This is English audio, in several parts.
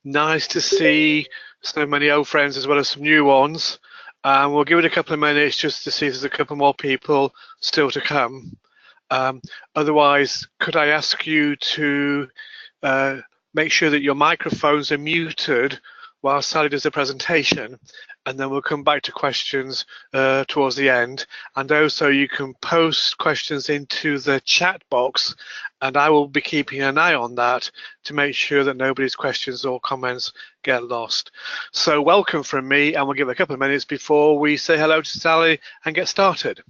Nice to see so many old friends as well as some new ones. We'll give it a couple of minutes just to see if there's a couple more people still to come. Otherwise, could I ask you to make sure that your microphones are muted while Sally does the presentation, and then we'll come back to questions towards the end. And also you can post questions into the chat box, and I will be keeping an eye on that to make sure that nobody's questions or comments get lost. So welcome from me, and we'll give a couple of minutes before we say hello to Sally and get started.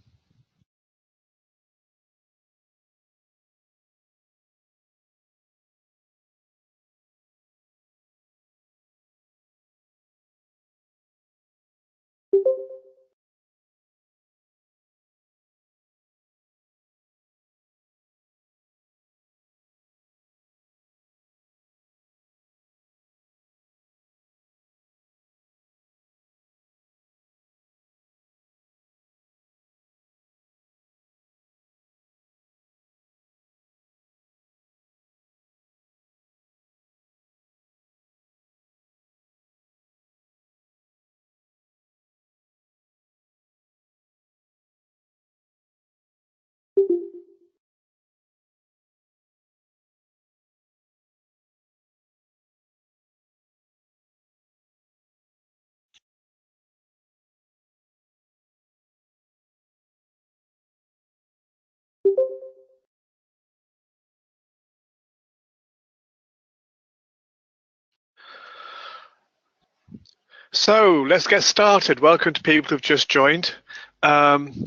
So let's get started. Welcome to people who've just joined. I'm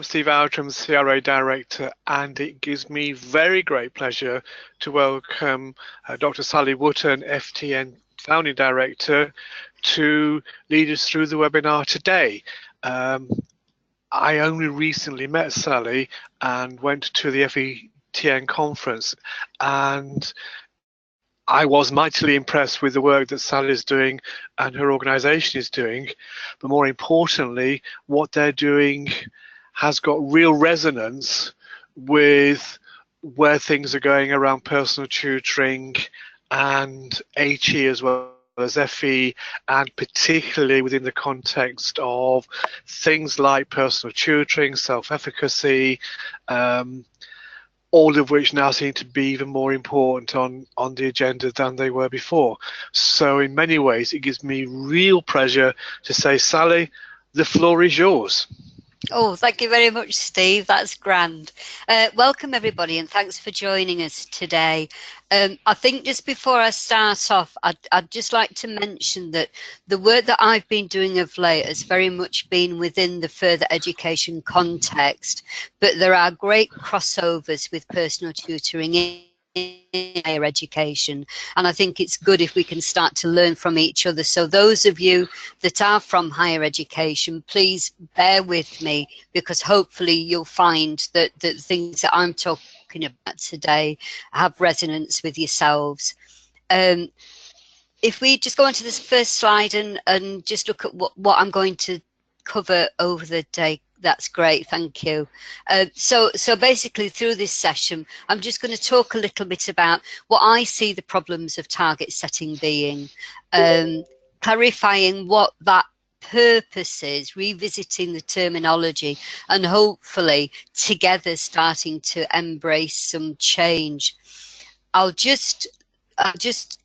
Steve Outram, CRA Director, and it gives me very great pleasure to welcome Dr. Sally Wootton, FTN Founding Director, to lead us through the webinar today. I only recently met Sally and went to the FETN conference, and I was mightily impressed with the work that Sally is doing and her organization is doing, but more importantly, what they're doing has got real resonance with where things are going around personal tutoring and HE as well as FE, and particularly within the context of things like personal tutoring, self-efficacy, all of which now seem to be even more important on the agenda than they were before. So in many ways, it gives me real pleasure to say, Sally, the floor is yours. Oh, thank you very much, Steve. That's grand. Welcome, everybody, and thanks for joining us today. I think just before I start off, I'd just like to mention that the work that I've been doing of late has very much been within the further education context, but there are great crossovers with personal tutoring in higher education, and I think it's good if we can start to learn from each other. So those of you that are from higher education, please bear with me, because hopefully you'll find that the things that I'm talking about today have resonance with yourselves. If we just go on to this first slide and just look at what I'm going to cover over the day, that's great, thank you. So basically through this session, I'm just going to talk a little bit about what I see the problems of target setting being, clarifying what that purpose is, revisiting the terminology, and hopefully together starting to embrace some change. I'll just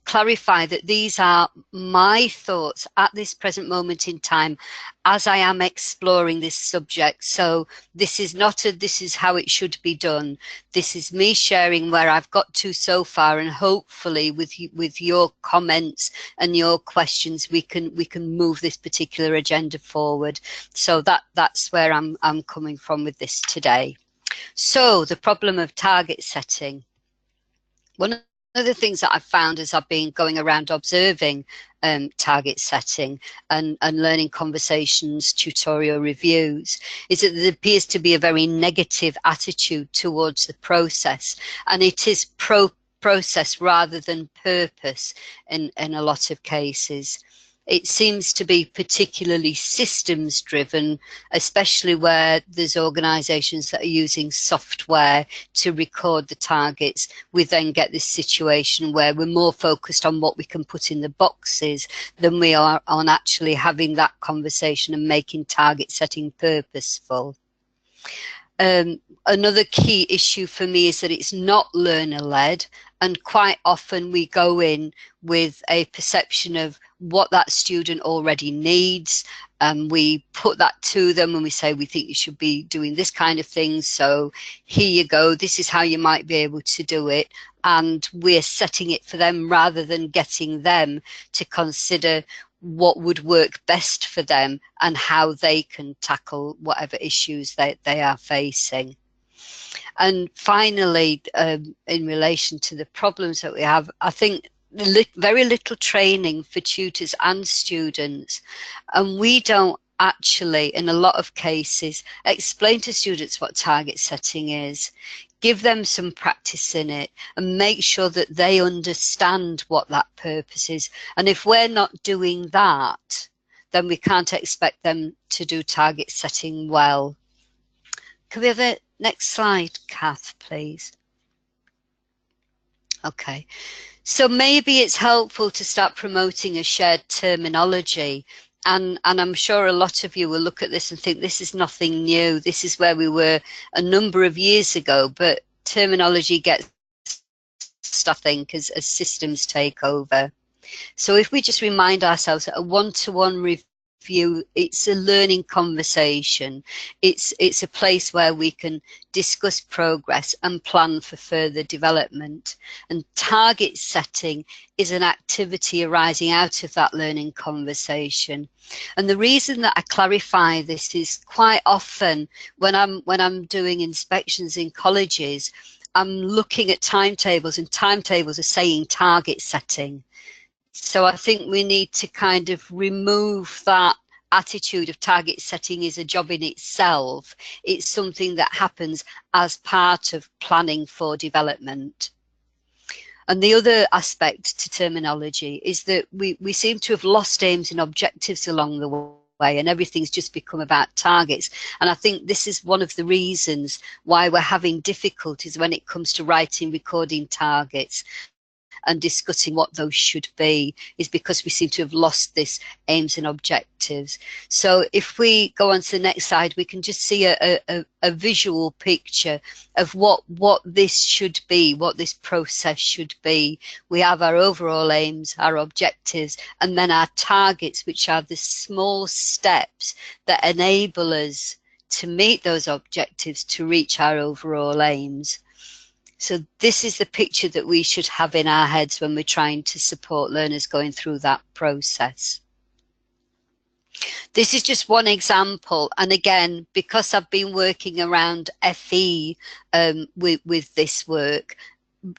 clarify that these are my thoughts at this present moment in time as I am exploring this subject. So this is not a this is how it should be done. This is me sharing where I've got to so far, and hopefully with your comments and your questions we can move this particular agenda forward. So that's where I'm coming from with this today. So the problem of target setting. One of the things that I've found as I've been going around observing target setting and learning conversations, tutorial reviews, is that there appears to be a very negative attitude towards the process, and it is process rather than purpose in a lot of cases. it seems to be particularly systems driven, especially where there's organisations that are using software to record the targets. We then get this situation where we're more focused on what we can put in the boxes than we are on actually having that conversation and making target setting purposeful. Another key issue for me is that it's not learner-led, and quite often we go in with a perception of what that student already needs, and we put that to them and we say we think you should be doing this kind of thing, so here you go, this is how you might be able to do it, and we're setting it for them rather than getting them to consider what would work best for them and how they can tackle whatever issues they are facing. And finally, in relation to the problems that we have, I think very little training for tutors and students, and we don't actually, in a lot of cases, explain to students what target setting is, give them some practice in it, and make sure that they understand what that purpose is. And if we're not doing that, then we can't expect them to do target setting well. Can we have a next slide, Kath, please? Okay. So maybe it's helpful to start promoting a shared terminology. And I'm sure a lot of you will look at this and think this is nothing new. This is where we were a number of years ago, but terminology gets, I think, as systems take over. So if we just remind ourselves that a one-to-one review, it's a learning conversation. It's a place where we can discuss progress and plan for further development. And target setting is an activity arising out of that learning conversation. And the reason that I clarify this is quite often when I'm doing inspections in colleges, I'm looking at timetables, and timetables are saying target setting. So I think we need to kind of remove that attitude of target setting is a job in itself. It's something that happens as part of planning for development. And the other aspect to terminology is that we seem to have lost aims and objectives along the way, and everything's just become about targets. And I think this is one of the reasons why we're having difficulties when it comes to writing, recording targets and discussing what those should be, is because we seem to have lost this aims and objectives. So if we go on to the next slide, we can just see a visual picture of what this should be, what this process should be. We have our overall aims, our objectives, and then our targets, which are the small steps that enable us to meet those objectives, to reach our overall aims. So this is the picture that we should have in our heads when we're trying to support learners going through that process. This is just one example, and again, because I've been working around FE with this work,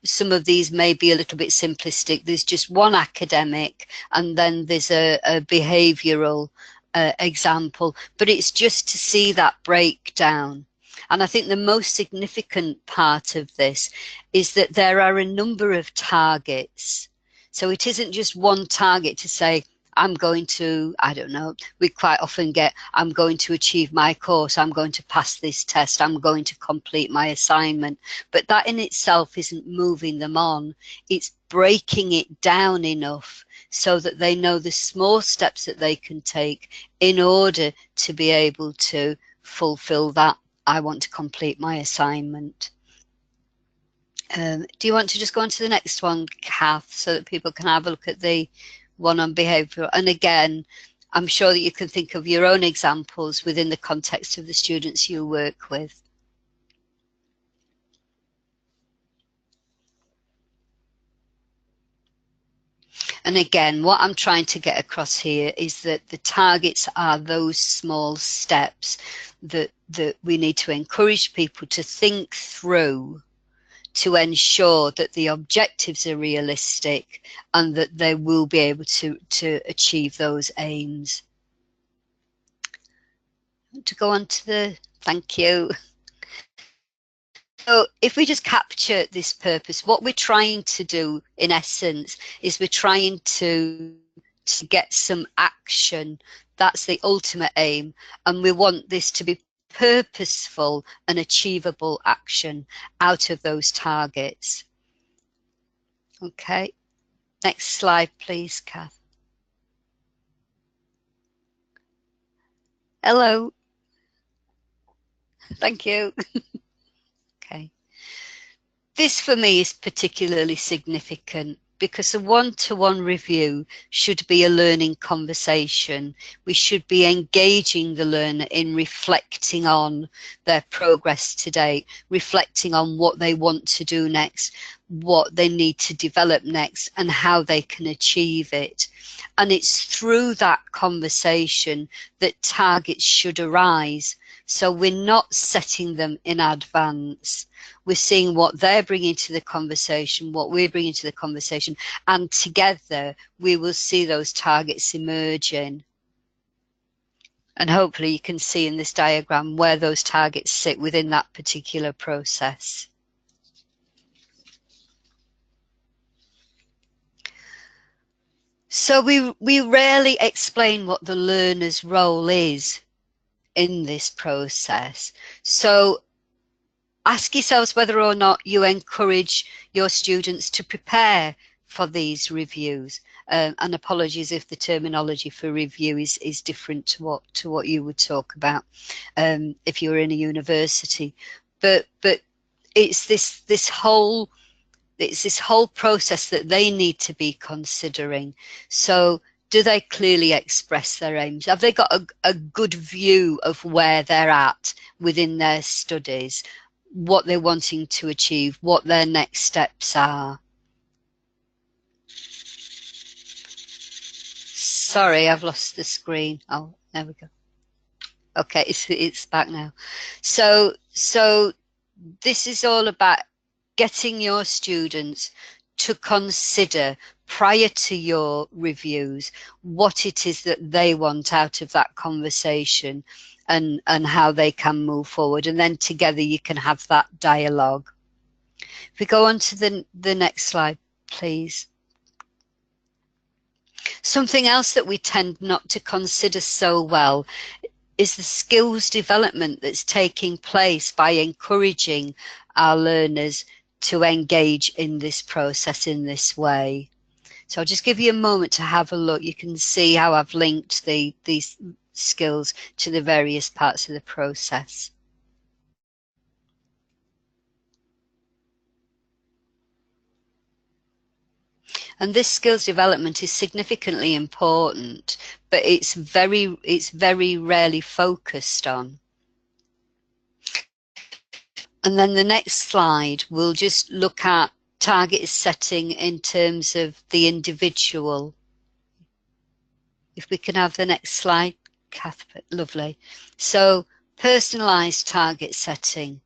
some of these may be a little bit simplistic. There's just one academic, and then there's a behavioural example, but it's just to see that breakdown. And I think the most significant part of this is that there are a number of targets. So it isn't just one target to say, I'm going to, I don't know, we quite often get, I'm going to achieve my course, I'm going to pass this test, I'm going to complete my assignment. But that in itself isn't moving them on. It's breaking it down enough so that they know the small steps that they can take in order to be able to fulfill that. I want to complete my assignment. Do you want to just go on to the next one, Kath, so that people can have a look at the one on behaviour? And again, I'm sure that you can think of your own examples within the context of the students you work with. And again, what I'm trying to get across here is that the targets are those small steps that we need to encourage people to think through to ensure that the objectives are realistic and that they will be able to achieve those aims. To go on to the, thank you. So if we just capture this purpose, what we're trying to do in essence is we're trying to to get some action. That's the ultimate aim, and we want this to be purposeful and achievable action out of those targets. Okay, next slide please, Kath. Hello. Thank you. Okay. This for me is particularly significant because a one-to-one review should be a learning conversation. We should be engaging the learner in reflecting on their progress to date, reflecting on what they want to do next, what they need to develop next, and how they can achieve it. And it's through that conversation that targets should arise. So we're not setting them in advance. We're seeing what they're bringing to the conversation, what we're bringing to the conversation, and together we will see those targets emerging. And hopefully you can see in this diagram where those targets sit within that particular process. So we rarely explain what the learner's role is in this process. So ask yourselves whether or not you encourage your students to prepare for these reviews. And apologies if the terminology for review is different to what you would talk about if you were in a university. But it's this whole process that they need to be considering. So do they clearly express their aims? Have they got a good view of where they're at within their studies, what they're wanting to achieve, what their next steps are? Sorry, I've lost the screen. Oh, there we go. Okay, it's back now. So this is all about getting your students to consider prior to your reviews what it is that they want out of that conversation and how they can move forward, and then together you can have that dialogue. If we go on to the next slide please. Something else that we tend not to consider so well is the skills development that's taking place by encouraging our learners to engage in this process in this way. So I'll just give you a moment to have a look. You can see how I've linked these skills to the various parts of the process. And this skills development is significantly important, but it's very rarely focused on. And then the next slide, we'll just look at target setting in terms of the individual. If we can have the next slide, Kath, lovely. So personalised target setting.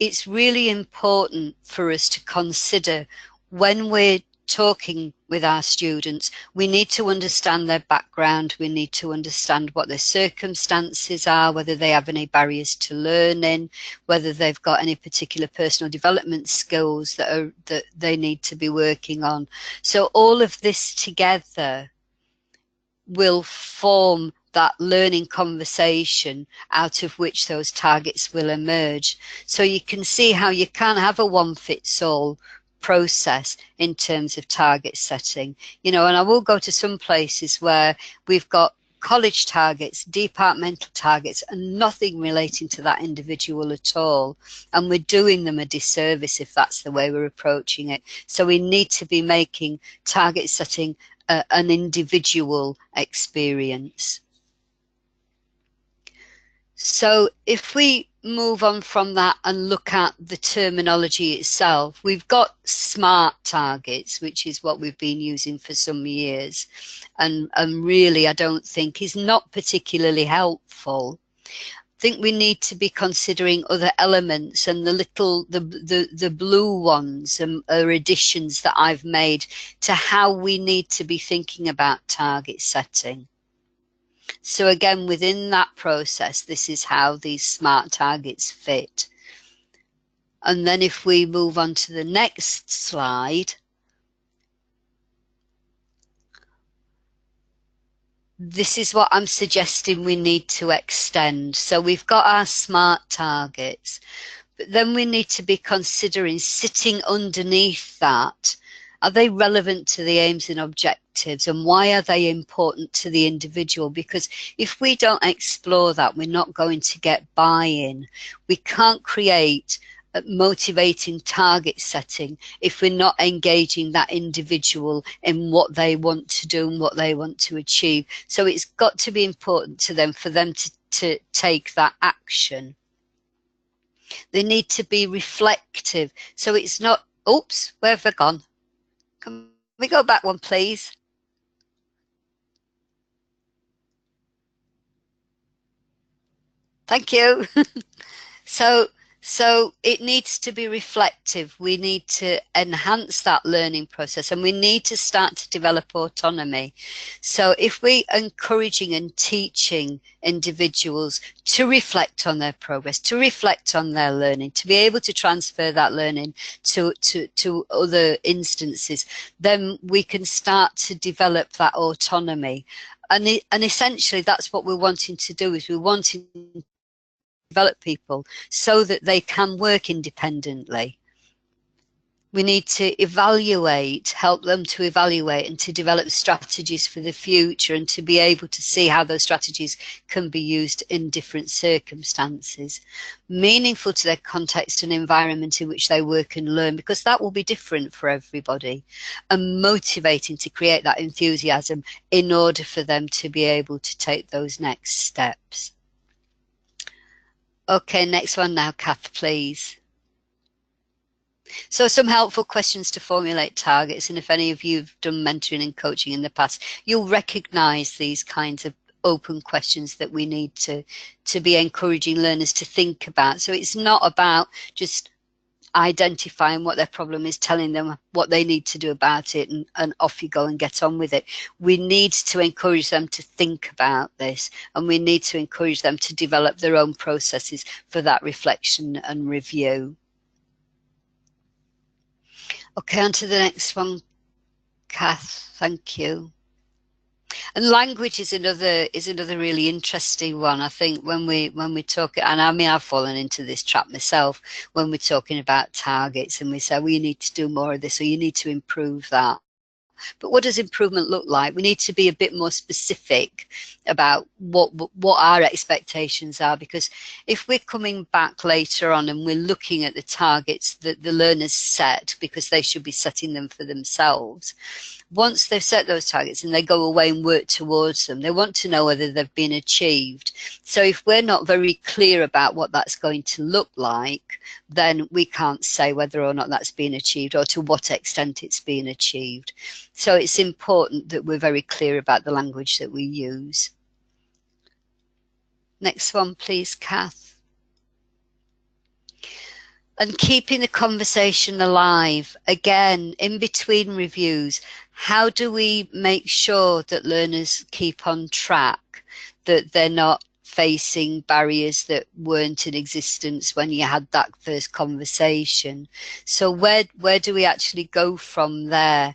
It's really important for us to consider when we're talking with our students, we need to understand their background, we need to understand what their circumstances are, whether they have any barriers to learning, whether they've got any particular personal development skills that they need to be working on. So all of this together will form that learning conversation out of which those targets will emerge. So you can see how you can't have a one-fits-all process in terms of target setting, you know, and I will go to some places where we've got college targets, departmental targets, and nothing relating to that individual at all, and we're doing them a disservice if that's the way we're approaching it. So we need to be making target setting an individual experience. So if we move on from that and look at the terminology itself, we've got SMART targets, which is what we've been using for some years, and really I don't think is not particularly helpful. I think we need to be considering other elements, and the blue ones are additions that I've made to how we need to be thinking about target setting. So again, within that process, this is how these SMART targets fit. And then if we move on to the next slide, this is what I'm suggesting we need to extend. So we've got our SMART targets, but then we need to be considering sitting underneath that. Are they relevant to the aims and objectives, and why are they important to the individual? Because if we don't explore that, we're not going to get buy-in. We can't create a motivating target setting if we're not engaging that individual in what they want to do and what they want to achieve. So it's got to be important to them for them to take that action. They need to be reflective. So it's not, oops, where have I gone? Can we go back one, please? Thank you. So it needs to be reflective. We need to enhance that learning process, and we need to start to develop autonomy. So if we are encouraging and teaching individuals to reflect on their progress, to reflect on their learning, to be able to transfer that learning to other instances, then we can start to develop that autonomy. And essentially that's what we're wanting to do, is we're wanting develop people so that they can work independently. We need to evaluate, help them to evaluate and to develop strategies for the future, and to be able to see how those strategies can be used in different circumstances, meaningful to their context and environment in which they work and learn, because that will be different for everybody, and motivating to create that enthusiasm in order for them to be able to take those next steps. Okay, next one now, Kath, please. So some helpful questions to formulate targets, and if any of you have done mentoring and coaching in the past, you'll recognize these kinds of open questions that we need to be encouraging learners to think about. So it's not about just identifying what their problem is, telling them what they need to do about it, and off you go and get on with it. We need to encourage them to think about this, and we need to encourage them to develop their own processes for that reflection and review. Okay, on to the next one, Kath. Thank you. And language is another really interesting one. I think when we talk, and I mean I've fallen into this trap myself, when we're talking about targets and we say, well, you need to do more of this, or you need to improve that. But what does improvement look like? We need to be a bit more specific about what our expectations are, because if we're coming back later on and we're looking at the targets that the learners set, because they should be setting them for themselves, once they've set those targets and they go away and work towards them, they want to know whether they've been achieved. So if we're not very clear about what that's going to look like, then we can't say whether or not that's been achieved or to what extent it's been achieved. So it's important that we're very clear about the language that we use. Next one, please, Kath. And keeping the conversation alive. Again, in between reviews, how do we make sure that learners keep on track, that they're not facing barriers that weren't in existence when you had that first conversation? So where do we actually go from there?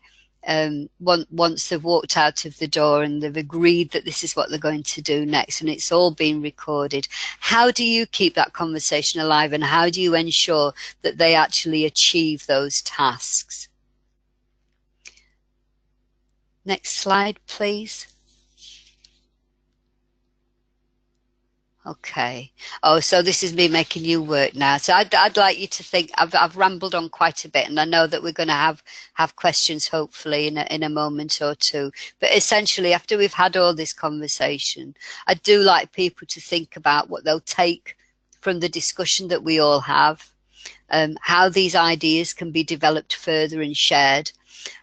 Once they've walked out of the door and they've agreed that this is what they're going to do next, and it's all been recorded, how do you keep that conversation alive, and how do you ensure that they actually achieve those tasks? Next slide, please. Okay. Oh, so this is me making you work now. So I'd like you to think. I've rambled on quite a bit, and I know that we're going to have questions hopefully in a moment or two. But essentially, after we've had all this conversation, I do like people to think about what they'll take from the discussion that we all have, how these ideas can be developed further and shared.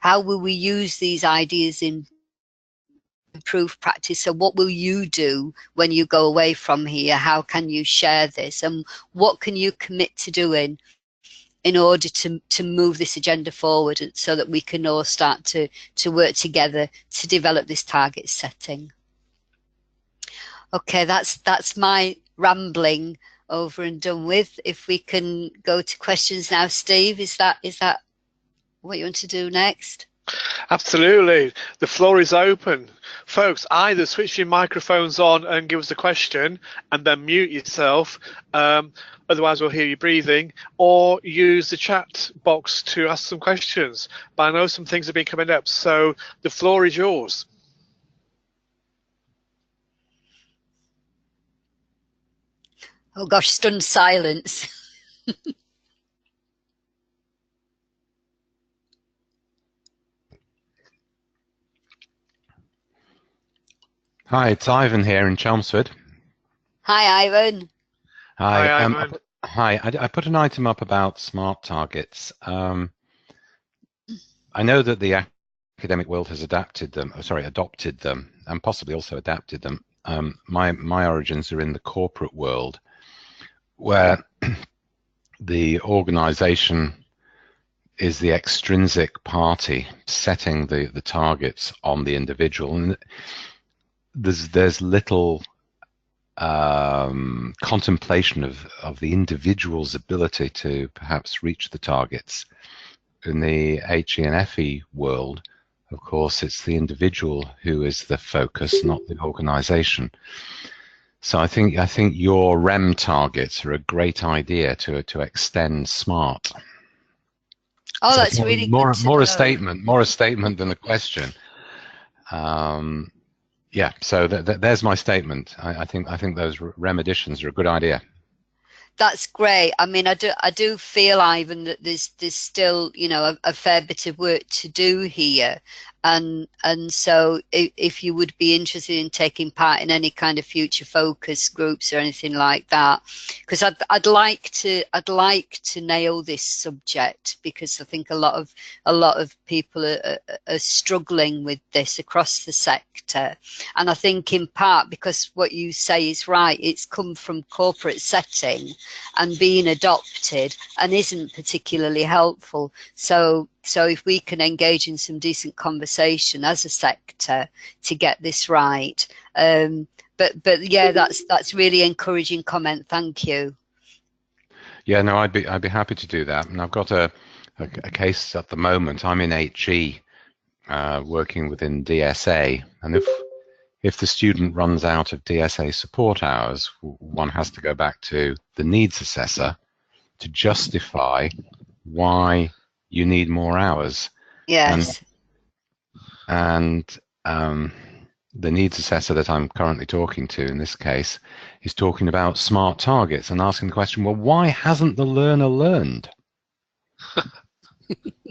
How will we use these ideas in improve practice? So what will you do when you go away from here? How can you share this, and what can you commit to doing in order to move this agenda forward, so that we can all start to work together to develop this target setting? Okay, that's my rambling over and done with. If we can go to questions now, Steve, is that what you want to do next? Absolutely. The floor is open folks, either switch your microphones on and give us a question and then mute yourself, otherwise we'll hear you breathing, or use the chat box to ask some questions. But I know some things have been coming up, so the floor is yours. Oh gosh, stunned silence. Hi, it's Ivan here in Chelmsford. Hi, Ivan. Hi. Hi, Ivan. I put an item up about smart targets. I know that the academic world has adopted them, and possibly also adapted them. My origins are in the corporate world, where the organization is the extrinsic party setting the targets on the individual, and there's little contemplation of the individual's ability to perhaps reach the targets. In the HE and FE world, of course, it's the individual who is the focus, not the organization. So I think your REM targets are a great idea to extend SMART. Oh, so that's really more good to know. a statement than a question. Yeah, so there's my statement. I think those REM additions are a good idea. That's great. I mean, I do feel, Ivan, that there's still, you know, a fair bit of work to do here, and so if you would be interested in taking part in any kind of future focus groups or anything like that, because I'd like to nail this subject, because I think a lot of people are struggling with this across the sector, and I think in part because what you say is right. It's come from corporate setting and being adopted and isn't particularly helpful. So if we can engage in some decent conversation as a sector to get this right, but yeah, that's really encouraging comment. Thank you. Yeah, no, I'd be happy to do that, and I've got a case at the moment. I'm in HE, working within DSA, and if the student runs out of DSA support hours, one has to go back to the needs assessor to justify why you need more hours. Yes. And the needs assessor that I'm currently talking to in this case is talking about smart targets and asking the question, well, why hasn't the learner learned?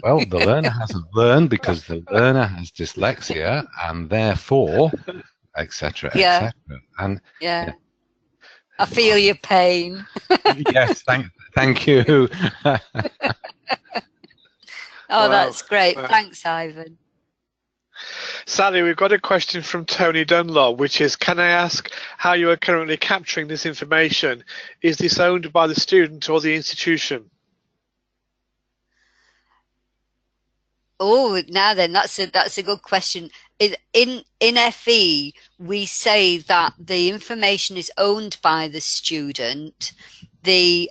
Well, the learner hasn't learned because the learner has dyslexia, and therefore, etc., Yeah. etc. And yeah, I feel your pain. yes, thank you. Oh, that's great. Thanks, Ivan. Sally, we've got a question from Tony Dunlop, which is, can I ask how you are currently capturing this information? Is this owned by the student or the institution? Oh, now then, that's a good question. In FE, we say that the information is owned by the student. The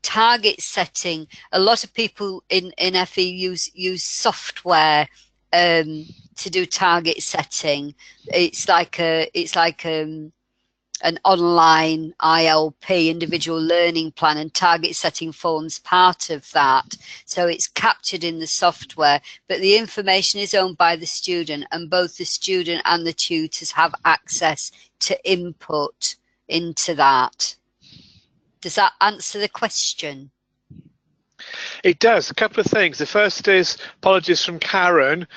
target setting, a lot of people in FE use software to do target setting. It's like an online ILP, individual learning plan, and target setting forms part of that. So it's captured in the software, but the information is owned by the student, and both the student and the tutors have access to input into that. Does that answer the question? It does. A couple of things. The first is, apologies from Karen.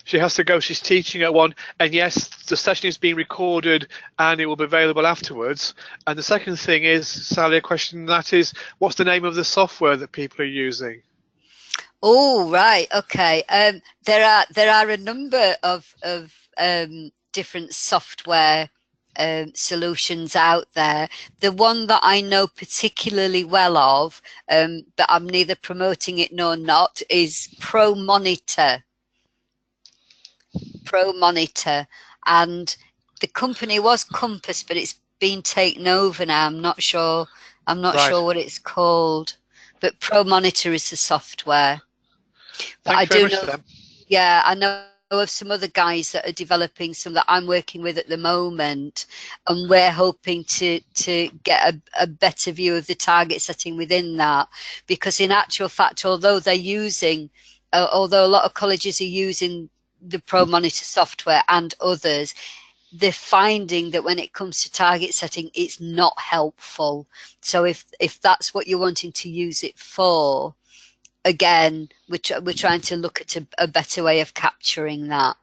She has to go. She's teaching at one, and yes, the session is being recorded and it will be available afterwards. And the second thing is, Sally, a question that is, what's the name of the software that people are using? Oh, right. Okay. There are a number of different software solutions out there. The one that I know particularly well of, but I'm neither promoting it nor not, is ProMonitor. ProMonitor, and the company was Compass, but it's been taken over now. I'm not sure what it's called, but ProMonitor is the software. But I do know, yeah, I know of some other guys that are developing some that I'm working with at the moment, and we're hoping to get a better view of the target setting within that, because in actual fact, although they're using, although a lot of colleges are using the ProMonitor software and others, they're finding that when it comes to target setting, it's not helpful. So if that's what you're wanting to use it for, again, we're trying to look at a better way of capturing that.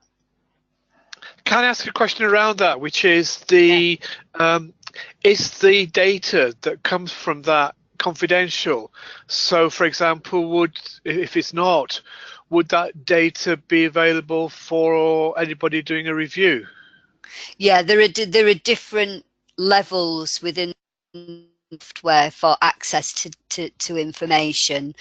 Can I ask a question around that, which is the is the data that comes from that confidential? So, for example, if it's not, would that data be available for anybody doing a review? Yeah, there are different levels within software for access to information.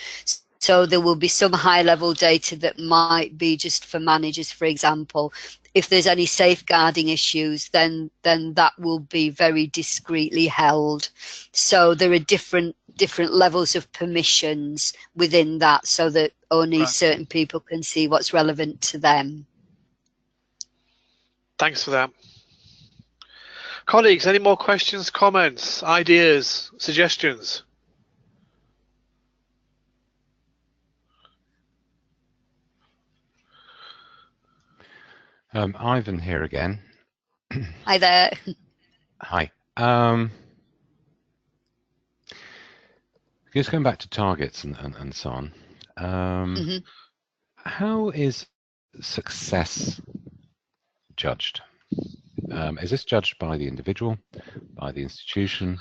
So there will be some high level data that might be just for managers, for example. If there's any safeguarding issues, then that will be very discreetly held. So there are different levels of permissions within that, so that only certain people can see what's relevant to them. Thanks for that. Colleagues, any more questions, comments, ideas, suggestions? Ivan here again. Hi there. Hi. Just going back to targets and so on. How is success judged? Is this judged by the individual, by the institution,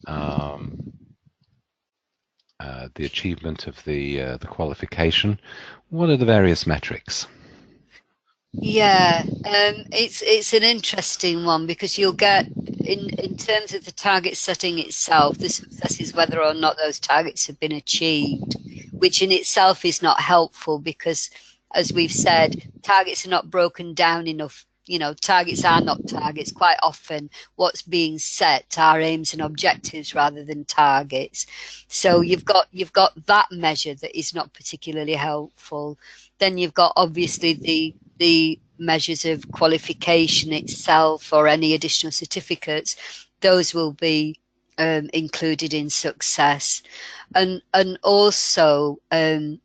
the achievement of the qualification? What are the various metrics? Yeah, it's an interesting one, because you'll get in terms of the target setting itself, the success is whether or not those targets have been achieved, which in itself is not helpful, because as we've said, targets are not broken down enough. You know, targets are not targets. Quite often what's being set are aims and objectives rather than targets. So you've got that measure that is not particularly helpful. Then you've got obviously the measures of qualification itself, or any additional certificates. Those will be included in success, and also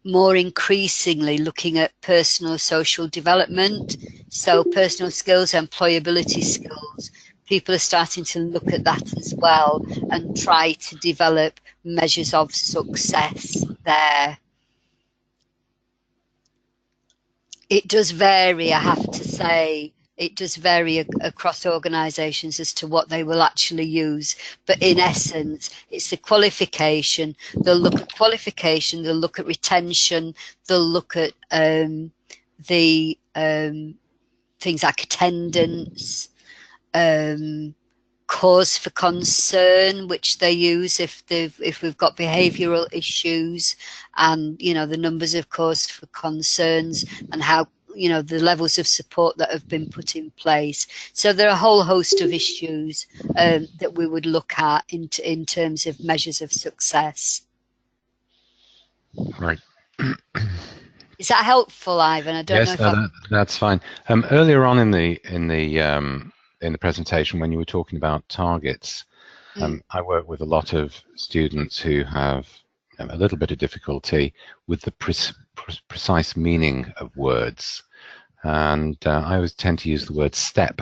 more increasingly looking at personal social development, so personal skills, employability skills. People are starting to look at that as well and try to develop measures of success there. It does vary, I have to say. It does vary across organisations as to what they will actually use. But in essence, it's the qualification. They'll look at qualification, they'll look at retention, they'll look at the things like attendance, cause for concern, which they use if we've got behavioural issues, and the numbers of cause for concerns, and how the levels of support that have been put in place. So there are a whole host of issues that we would look at in terms of measures of success. Right. Is that helpful, Ivan? I don't know if that's fine. Earlier on in the presentation, when you were talking about targets, I work with a lot of students who have a little bit of difficulty with the precise meaning of words, and I always tend to use the word step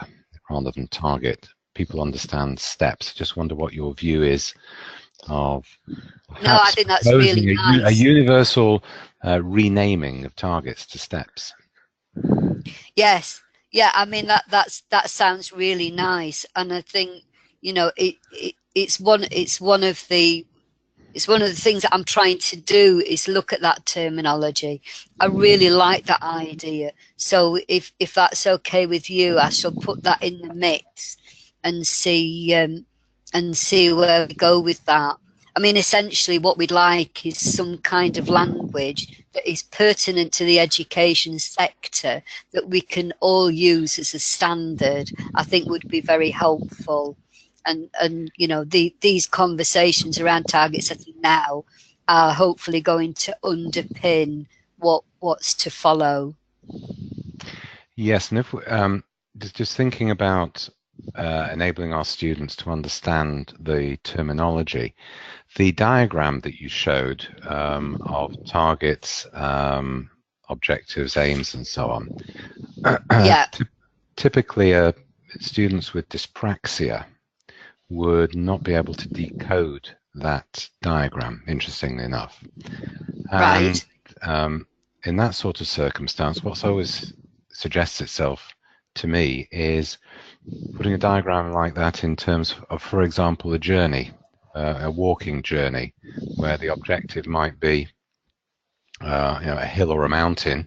rather than target. People understand steps. Just wonder what your view is of I think that's really nice. A universal renaming of targets to steps. Yes. Yeah, I mean that sounds really nice, and I think it's one of the things that I'm trying to do is look at that terminology. I really like that idea. So if that's okay with you, I shall put that in the mix and see where we go with that. I mean, essentially what we'd like is some kind of language that is pertinent to the education sector that we can all use as a standard. I think would be very helpful. And these conversations around target setting now are hopefully going to underpin what's to follow. Yes, and if we, just thinking about enabling our students to understand the terminology, the diagram that you showed of targets, objectives, aims, and so on. Yeah. Typically, students with dyspraxia would not be able to decode that diagram, interestingly enough. Right. And in that sort of circumstance, what's always suggests itself to me is putting a diagram like that in terms of, for example, a journey, a walking journey, where the objective might be a hill or a mountain,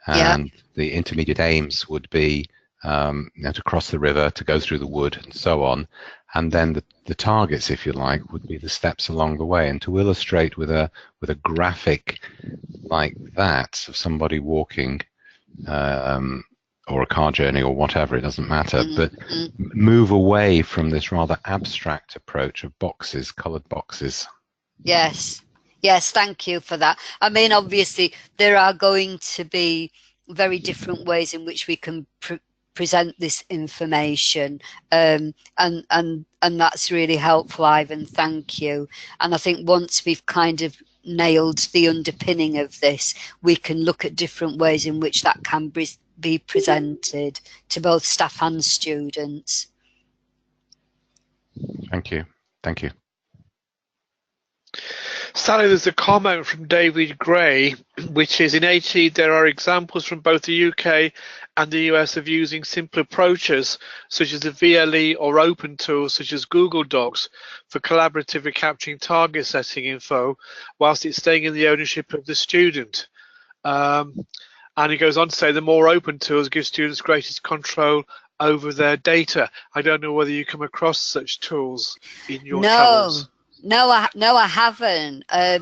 and the intermediate aims would be to cross the river, to go through the wood, and so on. And then the targets, if you like, would be the steps along the way. And to illustrate with a graphic like that of somebody walking, or a car journey or whatever, it doesn't matter, but move away from this rather abstract approach of boxes, coloured boxes. Yes. Yes, thank you for that. I mean, obviously, there are going to be very different ways in which we can present this information, and that's really helpful, Ivan. Thank you. And I think once we've kind of nailed the underpinning of this, we can look at different ways in which that can be presented to both staff and students. Thank you. Thank you. Sally, there's a comment from David Gray, which is, in HE there are examples from both the UK and the US of using simple approaches such as the VLE or open tools such as Google Docs for collaboratively capturing target setting info whilst it's staying in the ownership of the student. And he goes on to say the more open tools give students greatest control over their data. I don't know whether you come across such tools in your travels. No, I haven't. I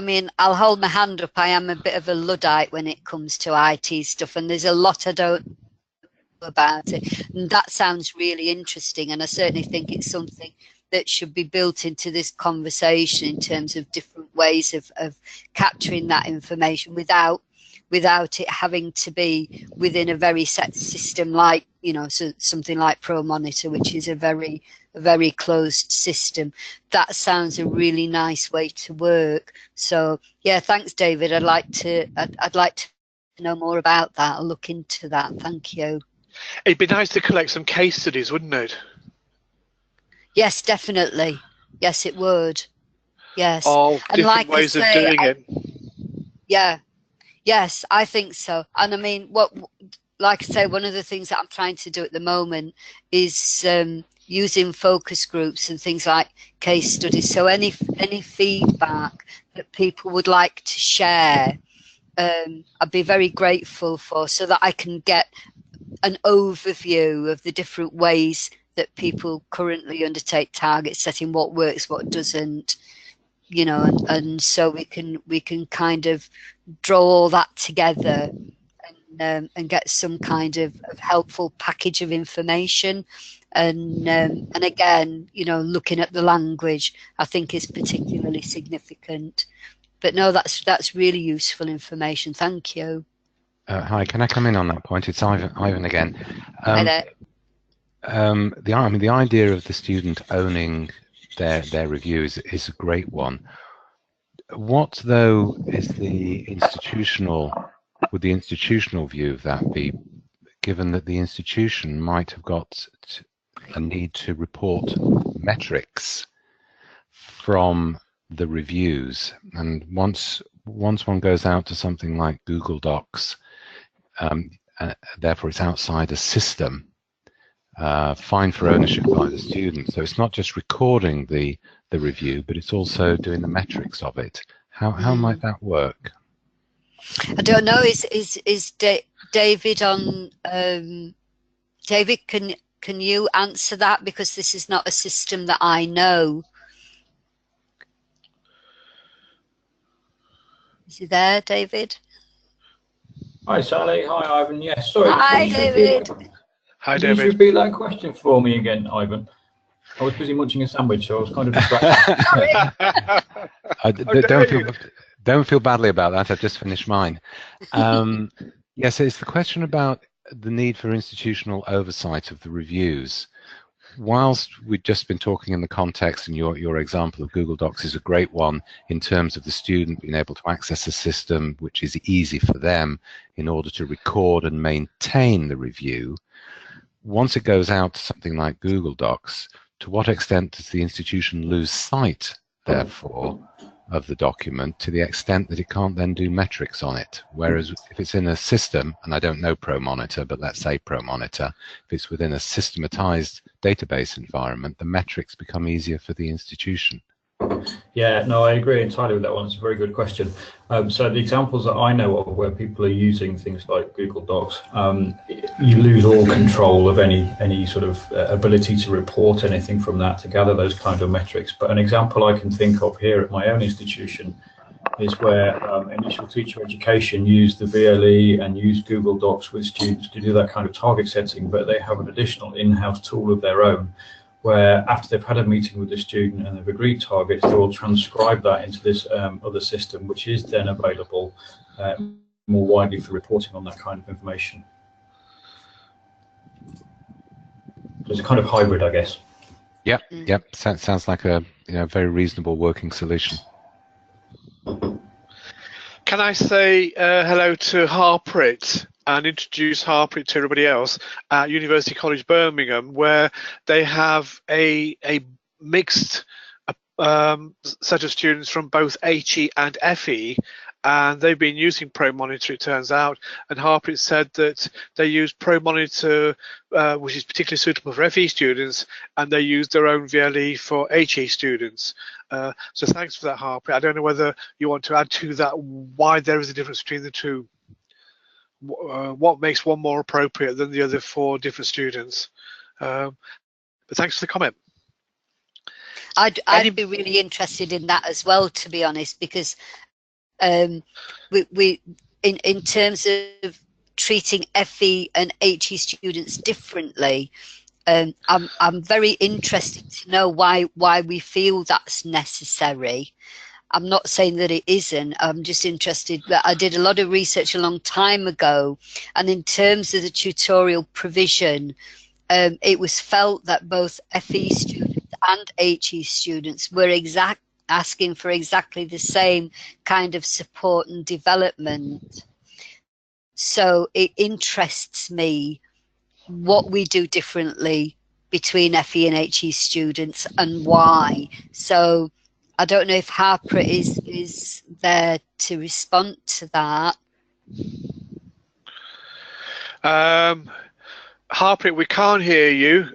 mean, I'll hold my hand up. I am a bit of a Luddite when it comes to IT stuff, and there's a lot I don't know about it. And that sounds really interesting, and I certainly think it's something that should be built into this conversation in terms of different ways of capturing that information without it having to be within a very set system, like, you know, so something like ProMonitor, which is a very closed system. That sounds a really nice way to work. So yeah, thanks, David. I'd like to know more about that. I'll look into that. Thank you. It'd be nice to collect some case studies, wouldn't it? Yes, definitely. Yes, it would. Yes. All different ways of doing it. Yeah. Yes, I think so. And I mean, like I say, one of the things that I'm trying to do at the moment is using focus groups and things like case studies. So any feedback that people would like to share, I'd be very grateful for, so that I can get an overview of the different ways that people currently undertake target setting, what works, what doesn't, you know, and so we can kind of draw all that together and get some kind of helpful package of information. And again, you know, looking at the language, I think is particularly significant. But no, that's really useful information. Thank you. Hi, can I come in on that point? It's Ivan again. Hi there. The idea of the student owning their reviews is a great one. What though is the institutional view of that be, given that the institution might have got a need to report metrics from the reviews, and once one goes out to something like Google Docs, therefore it's outside a system, fine for ownership by the student. So it's not just recording the review, but it's also doing the metrics of it. How might that work? I don't know. Is David on? David, can you answer that, because this is not a system that I know. Is he there, David? Hi, Sally. Hi, Ivan. Yes, sorry. Hi, David. Hi, Can you David. repeat that question for me again, Ivan? I was busy munching a sandwich, so I was kind of distracted. Don't feel badly about that. I've just finished mine. Yes, it's the question about the need for institutional oversight of the reviews. Whilst we've just been talking in the context, and your example of Google Docs is a great one in terms of the student being able to access a system which is easy for them in order to record and maintain the review, once it goes out to something like Google Docs, to what extent does the institution lose sight, therefore, of the document to the extent that it can't then do metrics on it? Whereas if it's in a system, and I don't know ProMonitor, but let's say ProMonitor, if it's within a systematized database environment, the metrics become easier for the institution. Yeah, no, I agree entirely with that one. It's a very good question. So the examples that I know of where people are using things like Google Docs, you lose all control of any sort of ability to report anything from that, to gather those kind of metrics. But an example I can think of here at my own institution is where initial teacher education used the VLE and used Google Docs with students to do that kind of target setting, but they have an additional in-house tool of their own, where after they've had a meeting with the student and they've agreed targets, they will transcribe that into this other system, which is then available more widely for reporting on that kind of information. So it's a kind of hybrid, I guess. Yep, yep. Sounds like a very reasonable working solution. Can I say hello to Harpreet and introduce Harpreet to everybody else at University College Birmingham, where they have a mixed set of students from both HE and FE, and they've been using ProMonitor, it turns out, and Harpreet said that they use ProMonitor, which is particularly suitable for FE students, and they use their own VLE for HE students. So thanks for that, Harpreet. I don't know whether you want to add to that why there is a difference between the two. What makes one more appropriate than the other for different students? But thanks for the comment. I'd be really interested in that as well, to be honest, because we in terms of treating FE and HE students differently, I'm very interested to know why we feel that's necessary. I'm not saying that it isn't. I'm just interested that I did a lot of research a long time ago, and in terms of the tutorial provision, it was felt that both FE students and HE students were asking for exactly the same kind of support and development. So it interests me what we do differently between FE and HE students and why. So I don't know if Harpreet is there to respond to that. Harpreet, we can't hear you.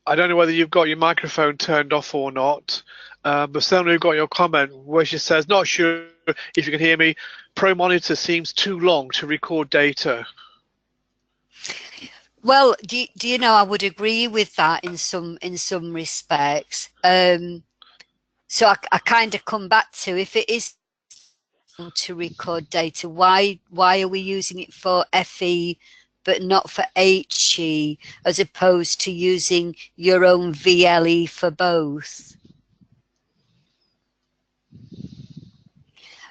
I don't know whether you've got your microphone turned off or not, but certainly we've got your comment where she says, not sure if you can hear me, ProMonitor seems too long to record data. Well, do you know, I would agree with that in some respects. So I kind of come back to, if it is to record data, why are we using it for FE but not for HE, as opposed to using your own VLE for both?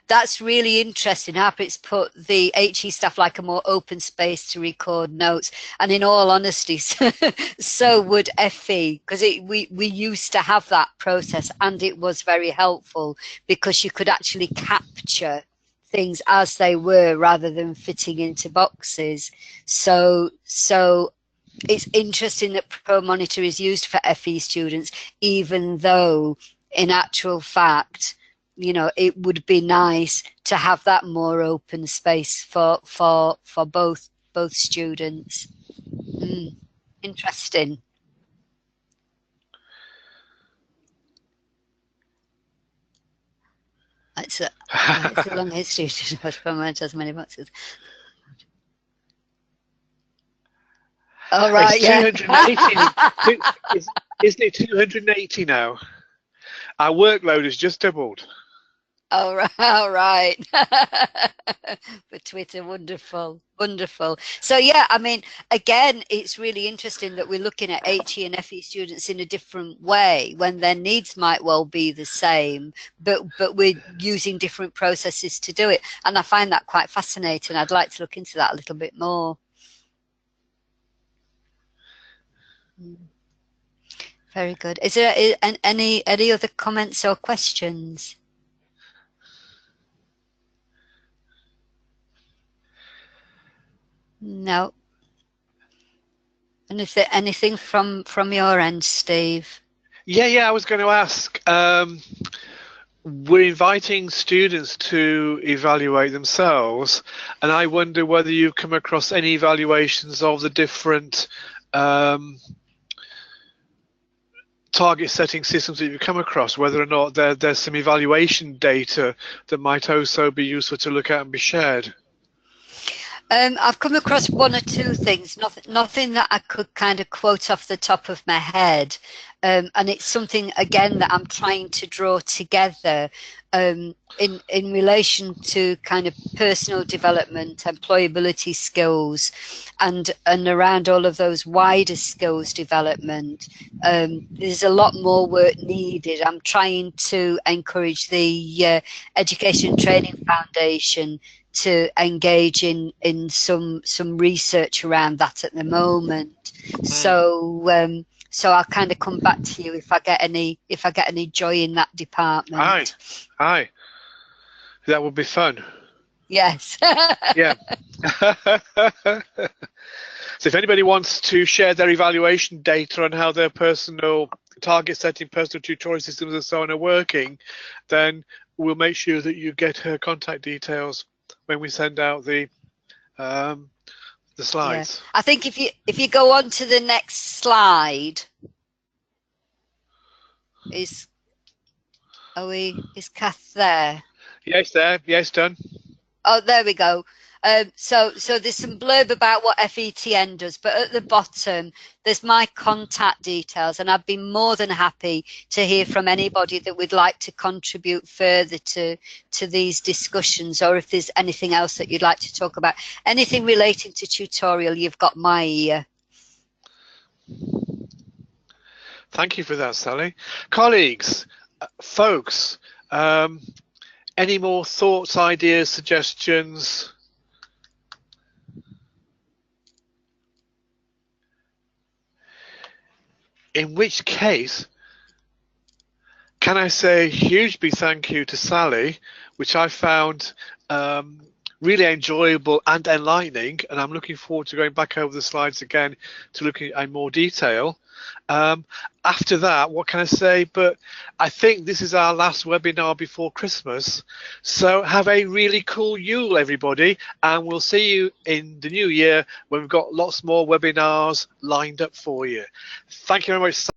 That's really interesting. Harpreet's put the HE stuff like a more open space to record notes, and in all honesty, so would FE, because we used to have that process, and it was very helpful because you could actually capture things as they were rather than fitting into boxes. So it's interesting that ProMonitor is used for FE students, even though in actual fact, you know, it would be nice to have that more open space for both students. Interesting. It's a long history to ProMonitor has many boxes. All right, it's 280. Isn't it 280 now? Our workload has just doubled. All right, all right. For Twitter, wonderful, wonderful. So yeah, I mean, again, it's really interesting that we're looking at HE and FE students in a different way when their needs might well be the same, but we're using different processes to do it, and I find that quite fascinating. I'd like to look into that a little bit more. Very good. Is there any other comments or questions? No. And is there anything from your end, Steve? Yeah, I was going to ask. We're inviting students to evaluate themselves, and I wonder whether you've come across any evaluations of the different target setting systems that you've come across, whether or not there's some evaluation data that might also be useful to look at and be shared. I've come across one or two things, nothing that I could kind of quote off the top of my head. And it's something, again, that I'm trying to draw together in relation to kind of personal development, employability skills, and around all of those wider skills development. There's a lot more work needed. I'm trying to encourage the Education Training Foundation to engage in some research around that at the moment. So so I'll kind of come back to you if I get any joy in that department. Aye, that would be fun. Yes. Yeah. So if anybody wants to share their evaluation data on how their personal target setting, personal tutorial systems and so on are working, then we'll make sure that you get her contact details when we send out the slides. Yeah. I think if you go on to the next slide, is Kath there? Yes, there. Yes, done. Oh, there we go. So there's some blurb about what FETN does, but at the bottom there's my contact details, and I'd be more than happy to hear from anybody that would like to contribute further to these discussions, or if there's anything else that you'd like to talk about, anything relating to tutorial, you've got my ear. Thank you for that, Sally. Colleagues, folks, any more thoughts, ideas, suggestions? In which case, can I say a huge big thank you to Sally, which I found really enjoyable and enlightening, and I'm looking forward to going back over the slides again to looking at in more detail. After that, what can I say? But I think this is our last webinar before Christmas. So have a really cool Yule, everybody, and we'll see you in the new year when we've got lots more webinars lined up for you. Thank you very much.